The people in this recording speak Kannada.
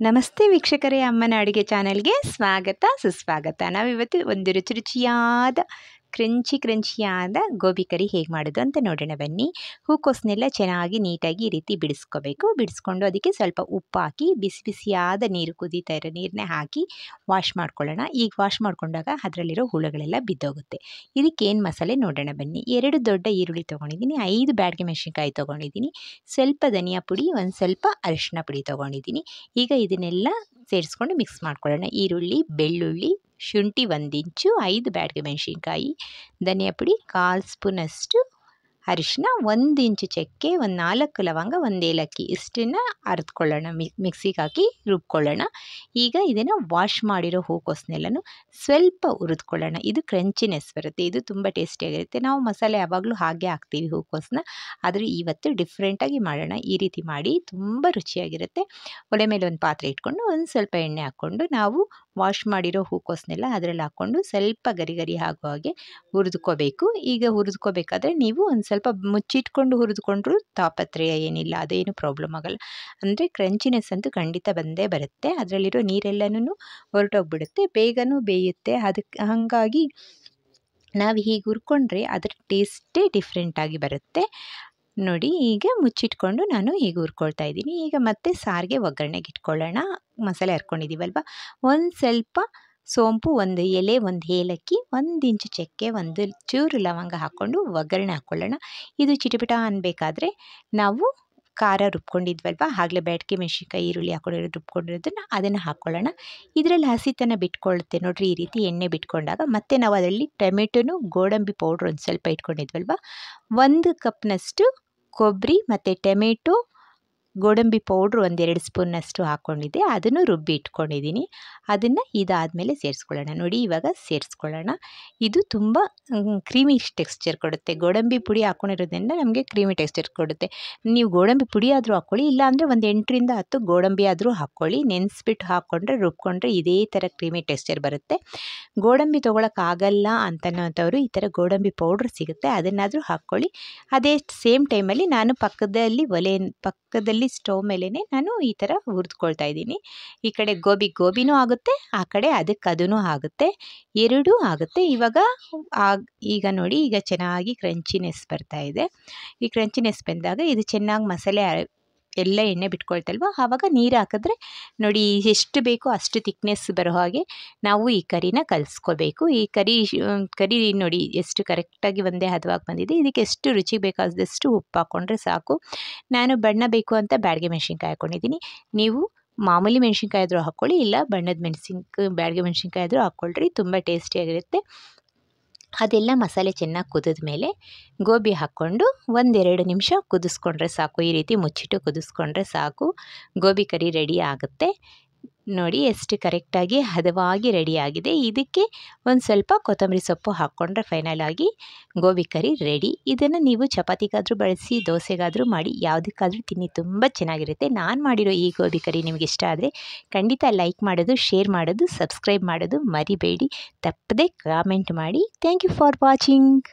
ನಮಸ್ತೆ ವೀಕ್ಷಕರೇ, ಅಮ್ಮನ ಅಡುಗೆ ಚಾನಲ್ಗೆ ಸ್ವಾಗತ ಸುಸ್ವಾಗತ. ನಾವಿವತ್ತು ಒಂದು ರುಚಿಯಾದ ಕ್ರಂಚಿಯಾದ ಗೋಬಿ ಕರಿ ಹೇಗೆ ಮಾಡೋದು ಅಂತ ನೋಡೋಣ ಬನ್ನಿ. ಹೂಕೋಸನ್ನೆಲ್ಲ ಚೆನ್ನಾಗಿ ನೀಟಾಗಿ ಈ ರೀತಿ ಬಿಡಿಸ್ಕೊಂಡು ಅದಕ್ಕೆ ಸ್ವಲ್ಪ ಉಪ್ಪು ಹಾಕಿ ಬಿಸಿಯಾದ ನೀರು ಕುದೀತಾ ಇರೋ ನೀರನ್ನೇ ಹಾಕಿ ವಾಶ್ ಮಾಡ್ಕೊಳ್ಳೋಣ. ಈಗ ವಾಶ್ ಮಾಡ್ಕೊಂಡಾಗ ಅದರಲ್ಲಿರೋ ಹುಳುಗಳೆಲ್ಲ ಬಿದ್ದೋಗುತ್ತೆ. ಇದಕ್ಕೇನು ಮಸಾಲೆ ನೋಡೋಣ ಬನ್ನಿ. 2 ದೊಡ್ಡ ಈರುಳ್ಳಿ ತೊಗೊಂಡಿದ್ದೀನಿ, 5 ಬ್ಯಾಡಗಿ ಮೆಣಸಿನ್ಕಾಯಿ ತೊಗೊಂಡಿದ್ದೀನಿ, ಸ್ವಲ್ಪ ಧನಿಯಾ ಪುಡಿ, ಒಂದು ಸ್ವಲ್ಪ ಅರಿಶಿನ ಪುಡಿ ತೊಗೊಂಡಿದ್ದೀನಿ. ಈಗ ಇದನ್ನೆಲ್ಲ ಸೇರಿಸ್ಕೊಂಡು ಮಿಕ್ಸ್ ಮಾಡ್ಕೊಳ್ಳೋಣ. ಈರುಳ್ಳಿ, ಬೆಳ್ಳುಳ್ಳಿ, ಶುಂಠಿ 1 ಇಂಚು, 5 ಬ್ಯಾಡಗಿ ಮೆಣಸಿನ್ಕಾಯಿ, ಧನಿಯಾ ಪುಡಿ 1/4 ಸ್ಪೂನಷ್ಟು, ಅರಿಶಿನ, 1 ಇಂಚು ಚಕ್ಕೆ, ಒಂದು 4 ಲವಂಗ, 1 ಏಲಕ್ಕಿ ಇಷ್ಟನ್ನು ಅರೆದುಕೊಳ್ಳೋಣ, ಮಿಕ್ಸಿಗೆ ಹಾಕಿ ರುಬ್ಕೊಳ್ಳೋಣ. ಈಗ ಇದನ್ನು ವಾಶ್ ಮಾಡಿರೋ ಹೂಕೋಸನ್ನೆಲ್ಲನೂ ಸ್ವಲ್ಪ ಹುರಿದುಕೊಳ್ಳೋಣ. ಇದು ಕ್ರಂಚಿನೆಸ್ ಬರುತ್ತೆ, ಇದು ತುಂಬ ಟೇಸ್ಟಿಯಾಗಿರುತ್ತೆ. ನಾವು ಮಸಾಲೆ ಯಾವಾಗಲೂ ಹಾಗೆ ಹಾಕ್ತೀವಿ ಹೂಕೋಸನ್ನ, ಆದರೆ ಇವತ್ತು ಡಿಫ್ರೆಂಟಾಗಿ ಮಾಡೋಣ. ಈ ರೀತಿ ಮಾಡಿ ತುಂಬ ರುಚಿಯಾಗಿರುತ್ತೆ. ಒಲೆ ಮೇಲೆ ಒಂದು ಪಾತ್ರೆ ಇಟ್ಕೊಂಡು ಒಂದು ಸ್ವಲ್ಪ ಎಣ್ಣೆ ಹಾಕ್ಕೊಂಡು ನಾವು ವಾಶ್ ಮಾಡಿರೋ ಹೂಕೋಸನ್ನೆಲ್ಲ ಅದರಲ್ಲಿ ಹಾಕ್ಕೊಂಡು ಸ್ವಲ್ಪ ಗರಿ ಆಗೋ ಹಾಗೆ ಹುರಿದುಕೋಬೇಕು. ಈಗ ಹುರಿದುಕೋಬೇಕಾದ್ರೆ ನೀವು ಒಂದು ಸ್ವಲ್ಪ ಮುಚ್ಚಿಟ್ಕೊಂಡು ಹುರಿದುಕೊಂಡ್ರೂ ತಾಪತ್ರಯ ಏನಿಲ್ಲ, ಅದೇನು ಪ್ರಾಬ್ಲಮ್ ಆಗಲ್ಲ. ಅಂದರೆ ಕ್ರಂಚಿನೆಸ್ ಅಂತೂ ಖಂಡಿತ ಬಂದೇ ಬರುತ್ತೆ. ಅದರಲ್ಲಿರೋ ನೀರೆಲ್ಲನೂ ಹೊರಟೋಗ್ಬಿಡುತ್ತೆ, ಬೇಗನೂ ಬೇಯುತ್ತೆ. ಅದಕ್ಕೆ ಹಾಗಾಗಿ ನಾವು ಹೀಗೆ ಹುರ್ಕೊಂಡ್ರೆ ಅದರ ಟೇಸ್ಟೇ ಡಿಫ್ರೆಂಟಾಗಿ ಬರುತ್ತೆ. ನೋಡಿ, ಈಗ ಮುಚ್ಚಿಟ್ಕೊಂಡು ನಾನು ಹೀಗೆ ಹುರ್ಕೊಳ್ತಾ ಇದ್ದೀನಿ. ಈಗ ಮತ್ತೆ ಸಾರಿಗೆ ಒಗ್ಗರಣೆಗೆ ಇಟ್ಕೊಳ್ಳೋಣ. ಮಸಾಲೆ ಹರ್ಕೊಂಡಿದ್ದೀವಲ್ವ, ಒಂದು ಸ್ವಲ್ಪ ಸೋಂಪು, 1 ಎಲೆ, 1 ಏಲಕ್ಕಿ, 1 ಇಂಚು ಚಕ್ಕೆ, 1 ಚೂರು ಲವಂಗ ಹಾಕ್ಕೊಂಡು ಒಗ್ಗರಣೆ ಹಾಕ್ಕೊಳ್ಳೋಣ. ಇದು ಚಿಟಪಿಟ ಅನ್ನಬೇಕಾದ್ರೆ ನಾವು ಖಾರ ರುಬ್ಕೊಂಡಿದ್ವಲ್ವ, ಆಗಲೇ ಬ್ಯಾಡಗಿ ಮೆಣಸಿನ್ಕಾಯಿ, ಈರುಳ್ಳಿ ಹಾಕ್ಕೊಂಡು ರುಬ್ಕೊಂಡಿರೋದನ್ನು ಅದನ್ನು ಹಾಕ್ಕೊಳ್ಳೋಣ. ಇದರಲ್ಲಿ ಹಸಿತನ ಬಿಟ್ಕೊಳ್ಳುತ್ತೆ ನೋಡಿರಿ. ಈ ರೀತಿ ಎಣ್ಣೆ ಬಿಟ್ಕೊಂಡಾಗ ಮತ್ತೆ ನಾವು ಅದರಲ್ಲಿ ಟೊಮೆಟೊನು, ಗೋಡಂಬಿ ಪೌಡ್ರ್ ಒಂದು ಸ್ವಲ್ಪ ಇಟ್ಕೊಂಡಿದ್ವಲ್ವ, 1 ಕಪ್ನಷ್ಟು ಕೊಬ್ಬರಿ ಮತ್ತು ಟೊಮೆಟೊ, ಗೋಡಂಬಿ ಪೌಡ್ರ್ 1-2 ಸ್ಪೂನ್ನಷ್ಟು ಹಾಕ್ಕೊಂಡಿದ್ದೆ, ಅದನ್ನು ರುಬ್ಬಿ ಇಟ್ಕೊಂಡಿದ್ದೀನಿ. ಅದನ್ನು ಇದಾದಮೇಲೆ ಸೇರಿಸ್ಕೊಳ್ಳೋಣ. ನೋಡಿ, ಇವಾಗ ಸೇರಿಸ್ಕೊಳ್ಳೋಣ. ಇದು ತುಂಬ ಕ್ರೀಮಿ ಟೆಕ್ಸ್ಚರ್ ಕೊಡುತ್ತೆ. ಗೋಡಂಬಿ ಪುಡಿ ಹಾಕ್ಕೊಂಡಿರೋದ್ರಿಂದ ನಮಗೆ ಕ್ರೀಮಿ ಟೆಕ್ಸ್ಚರ್ ಕೊಡುತ್ತೆ. ನೀವು ಗೋಡಂಬಿ ಪುಡಿ ಆದರೂ ಹಾಕ್ಕೊಳ್ಳಿ, ಇಲ್ಲಾಂದರೆ ಒಂದು 8ರಿಂದ 10 ಗೋಡಂಬಿ ಆದರೂ ಹಾಕ್ಕೊಳ್ಳಿ. ನೆನೆಸ್ಬಿಟ್ಟು ಹಾಕ್ಕೊಂಡ್ರೆ ರುಬ್ಕೊಂಡ್ರೆ ಇದೇ ಥರ ಕ್ರೀಮಿ ಟೆಕ್ಸ್ಚರ್ ಬರುತ್ತೆ. ಗೋಡಂಬಿ ತೊಗೊಳಕ್ಕಾಗಲ್ಲ ಅಂತನೋಂಥವ್ರು ಈ ಥರ ಗೋಡಂಬಿ ಪೌಡ್ರ್ ಸಿಗುತ್ತೆ, ಅದನ್ನಾದರೂ ಹಾಕ್ಕೊಳ್ಳಿ. ಅದೇ ಸೇಮ್ ಟೈಮಲ್ಲಿ ನಾನು ಪಕ್ಕದಲ್ಲಿ ಸ್ಟವ್ ಮೇಲೇ ನಾನು ಈ ಥರ ಹುರಿದುಕೊಳ್ತಾ ಇದ್ದೀನಿ. ಈ ಕಡೆ ಗೋಬಿನೂ ಆಗುತ್ತೆ, ಆ ಕಡೆ ಅದೂ ಆಗುತ್ತೆ, ಎರಡೂ ಆಗುತ್ತೆ. ಈಗ ನೋಡಿ, ಈಗ ಚೆನ್ನಾಗಿ ಕ್ರಂಚಿನೆಸ್ ಬರ್ತಾ ಇದೆ. ಈ ಕ್ರಂಚಿನೆಸ್ ಬಂದಾಗ ಇದು ಚೆನ್ನಾಗಿ ಮಸಾಲೆ ಎಲ್ಲ ಎಣ್ಣೆ ಬಿಟ್ಕೊಳ್ತಲ್ವ, ಆವಾಗ ನೀರು ಹಾಕಿದ್ರೆ ನೋಡಿ ಎಷ್ಟು ಬೇಕೋ ಅಷ್ಟು ತಿಕ್ನೆಸ್ ಬರೋ ಹಾಗೆ ನಾವು ಈ ಕರಿನ ಕಲಿಸ್ಕೋಬೇಕು. ಈ ಕರಿ ನೋಡಿ ಎಷ್ಟು ಕರೆಕ್ಟಾಗಿ ಒಂದೇ ಹದವಾಗಿ ಬಂದಿದೆ. ಇದಕ್ಕೆ ಎಷ್ಟು ರುಚಿ ಬೇಕಾದಷ್ಟು ಉಪ್ಪು ಹಾಕ್ಕೊಂಡ್ರೆ ಸಾಕು. ನಾನು ಬಣ್ಣ ಬೇಕು ಅಂತ ಬ್ಯಾಡಗಿ ಮೆಣಸಿನ್ಕಾಯಿ ಹಾಕ್ಕೊಂಡಿದ್ದೀನಿ. ನೀವು ಮಾಮೂಲಿ ಮೆಣಸಿನ್ಕಾಯಿ ಆದರೂ ಹಾಕ್ಕೊಳ್ಳಿ, ಇಲ್ಲ ಬ್ಯಾಡಗಿ ಮೆಣಸಿನ್ಕಾಯಿ ಆದರೂ ಹಾಕ್ಕೊಳ್ರಿ, ತುಂಬ ಟೇಸ್ಟಿಯಾಗಿರುತ್ತೆ. ಅದೆಲ್ಲ ಮಸಾಲೆ ಚೆನ್ನಾಗಿ ಕುದಿದ ಮೇಲೆ ಗೋಬಿ ಹಾಕ್ಕೊಂಡು 1-2 ನಿಮಿಷ ಕುದಿಸ್ಕೊಂಡ್ರೆ ಸಾಕು. ಈ ರೀತಿ ಮುಚ್ಚಿಟ್ಟು ಕುದಿಸ್ಕೊಂಡ್ರೆ ಸಾಕು, ಗೋಬಿ ಕರಿ ರೆಡಿ ಆಗುತ್ತೆ. ನೋಡಿ ಎಷ್ಟು ಕರೆಕ್ಟಾಗಿ ಹದವಾಗಿ ರೆಡಿಯಾಗಿದೆ. ಇದಕ್ಕೆ ಒಂದು ಸ್ವಲ್ಪ ಕೊತ್ತಂಬರಿ ಸೊಪ್ಪು ಹಾಕ್ಕೊಂಡ್ರೆ ಫೈನಲ್ ಆಗಿ ಗೋಬಿ ಕರಿ ರೆಡಿ. ಇದನ್ನು ನೀವು ಚಪಾತಿಗಾದರೂ ಬಳಸಿ, ದೋಸೆಗಾದರೂ ಮಾಡಿ, ಯಾವುದಕ್ಕಾದರೂ ತಿನ್ನಿ, ತುಂಬ ಚೆನ್ನಾಗಿರುತ್ತೆ. ನಾನು ಮಾಡಿರೋ ಈ ಗೋಬಿ ಕರಿ ನಿಮಗೆ ಇಷ್ಟ ಆದರೆ ಖಂಡಿತ ಲೈಕ್ ಮಾಡೋದು, ಶೇರ್ ಮಾಡೋದು, ಸಬ್ಸ್ಕ್ರೈಬ್ ಮಾಡೋದು ಮರಿಬೇಡಿ. ತಪ್ಪದೆ ಕಾಮೆಂಟ್ ಮಾಡಿ. Thank you for watching.